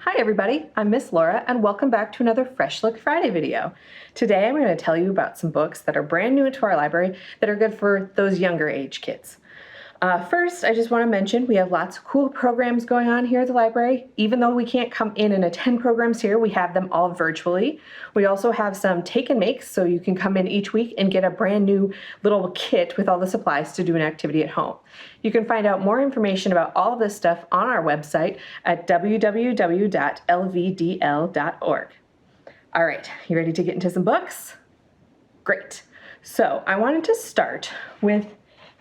Hi everybody, I'm Miss Lora and welcome back to another Fresh Look Friday video. Today I'm going to tell you about some books that are brand new to our library that are good for those younger age kids. First, I just want to mention we have lots of cool programs going on here at the library. Even though we can't come in and attend programs here, we have them all virtually. We also have some take and makes, so you can come in each week and get a brand new little kit with all the supplies to do an activity at home. You can find out more information about all of this stuff on our website at www.lvdl.org. All right, you ready to get into some books? Great. So I wanted to start with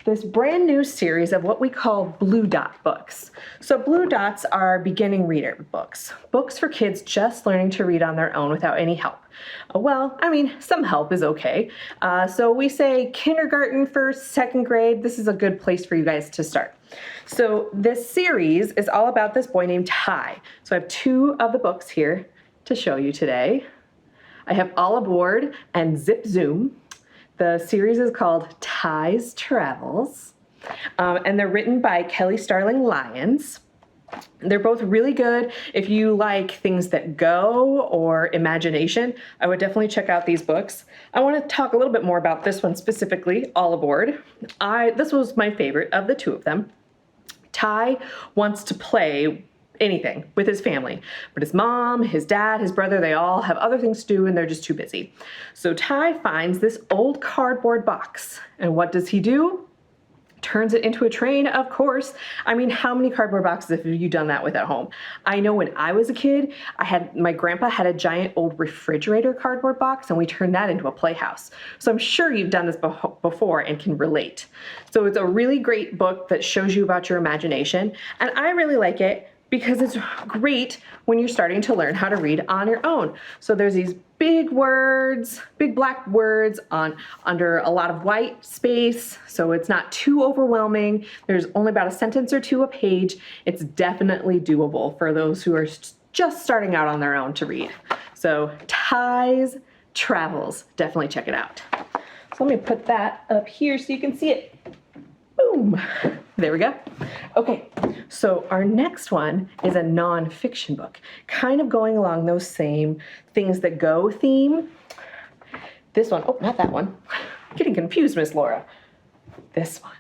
this brand new series of what we call Blue Dot books. So Blue Dots are beginning reader books for kids just learning to read on their own without any help. Well, I mean, some help is okay. So we say kindergarten, first, second grade, this is a good place for you guys to start. So this series is all about this boy named Ty. So I have two of the books here to show you today. I have All Aboard and Zip Zoom. The series is called Ty's Travels, and they're written by Kelly Starling Lyons. They're both really good. If you like things that go or imagination, I would definitely check out these books. I want to talk a little bit more about this one specifically, All Aboard. This was my favorite of the two of them. Ty wants to play anything with his family, but his mom, his dad, his brother, they all have other things to do and they're just too busy. So Ty finds this old cardboard box, and what does he do? Turns it into a train, of course. I mean, how many cardboard boxes have you done that with at home? I know when I was a kid, my grandpa had a giant old refrigerator cardboard box and we turned that into a playhouse. So I'm sure you've done this before and can relate. So it's a really great book that shows you about your imagination, and I really like it because it's great when you're starting to learn how to read on your own. So there's these big words, big black words under a lot of white space, so it's not too overwhelming. There's only about a sentence or two a page. It's definitely doable for those who are just starting out on their own to read. So Ty's Travels, definitely check it out. So let me put that up here so you can see it. Boom, there we go. Okay, so our next one is a nonfiction book, kind of going along those same things that go theme. This one, oh, not that one. Getting confused, Miss Lora. This one.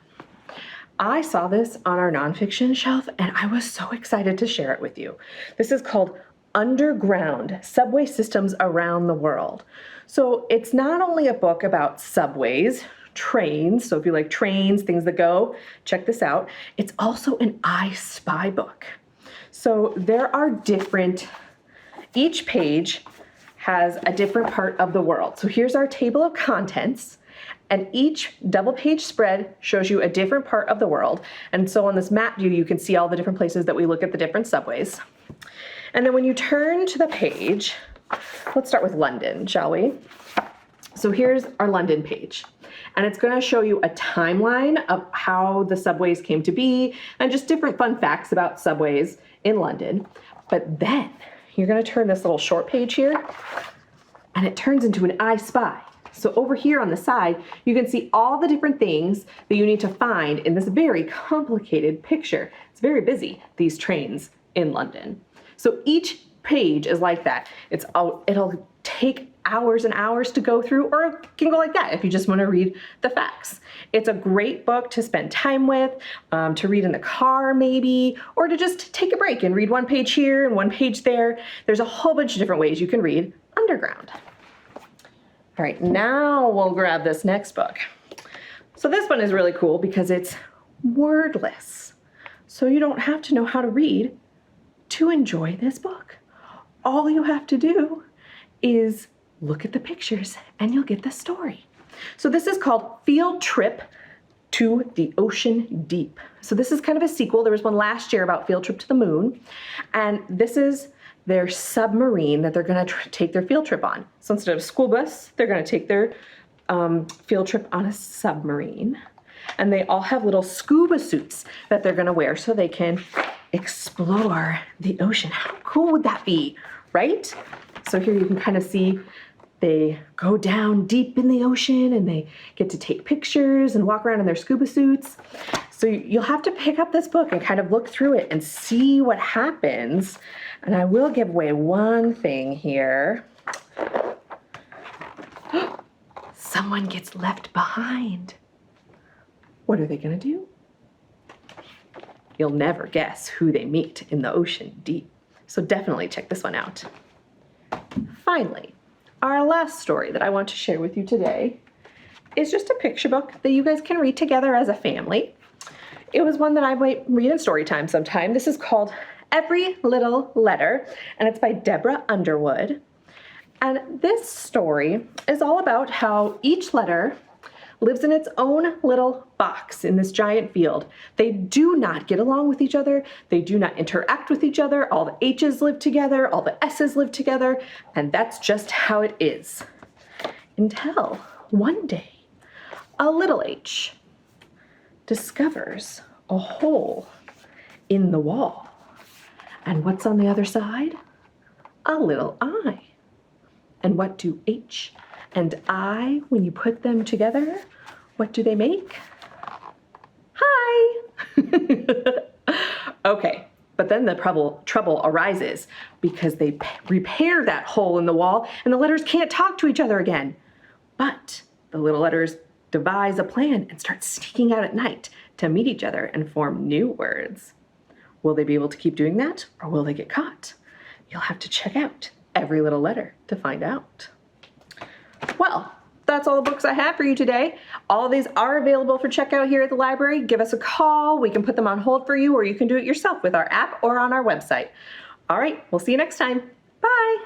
I saw this on our nonfiction shelf and I was so excited to share it with you. This is called Underground: Subway Systems Around the World. So it's not only a book about subways, trains, so if you like trains, things that go, check this out. It's also an I Spy book. So there are each page has a different part of the world. So here's our table of contents, and each double page spread shows you a different part of the world. And so on this map view, you can see all the different places that we look at the different subways. And then when you turn to the page, let's start with London, shall we? So here's our London page. And it's going to show you a timeline of how the subways came to be and just different fun facts about subways in London. But then you're going to turn this little short page here and it turns into an I Spy. So over here on the side, you can see all the different things that you need to find in this very complicated picture. It's very busy, these trains in London. So each page is like that. It'll take hours and hours to go through, or it can go like that if you just want to read the facts. It's a great book to spend time with, to read in the car maybe, or to just take a break and read one page here and one page there. There's a whole bunch of different ways you can read Underground. All right, now we'll grab this next book. So this one is really cool because it's wordless. So you don't have to know how to read to enjoy this book. All you have to do is look at the pictures and you'll get the story. So this is called Field Trip to the Ocean Deep. So this is kind of a sequel. There was one last year about Field Trip to the Moon, and this is their submarine that they're going to take their field trip on. So instead of a school bus, they're going to take their field trip on a submarine, and they all have little scuba suits that they're going to wear so they can explore the ocean. How cool would that be, right? So here you can kind of see They go down deep in the ocean and they get to take pictures and walk around in their scuba suits. So you'll have to pick up this book and kind of look through it and see what happens. And I will give away one thing here. Someone gets left behind. What are they going to do? You'll never guess who they meet in the ocean deep. So definitely check this one out. Finally, our last story that I want to share with you today is just a picture book that you guys can read together as a family. It was one that I might read in story time sometime. This is called Every Little Letter, and it's by Deborah Underwood. And this story is all about how each letter lives in its own little box in this giant field. They do not get along with each other. They do not interact with each other. All the H's live together, all the S's live together, and that's just how it is. Until one day, a little H discovers a hole in the wall. And what's on the other side? A little I. And what do H and I, when you put them together, what do they make? Hi! Okay, but then the trouble arises because they repair that hole in the wall and the letters can't talk to each other again. But the little letters devise a plan and start sneaking out at night to meet each other and form new words. Will they be able to keep doing that, or will they get caught? You'll have to check out Every Little Letter to find out. Well, that's all the books I have for you today. All of these are available for checkout here at the library. Give us a call. We can put them on hold for you, or you can do it yourself with our app or on our website. All right, we'll see you next time. Bye.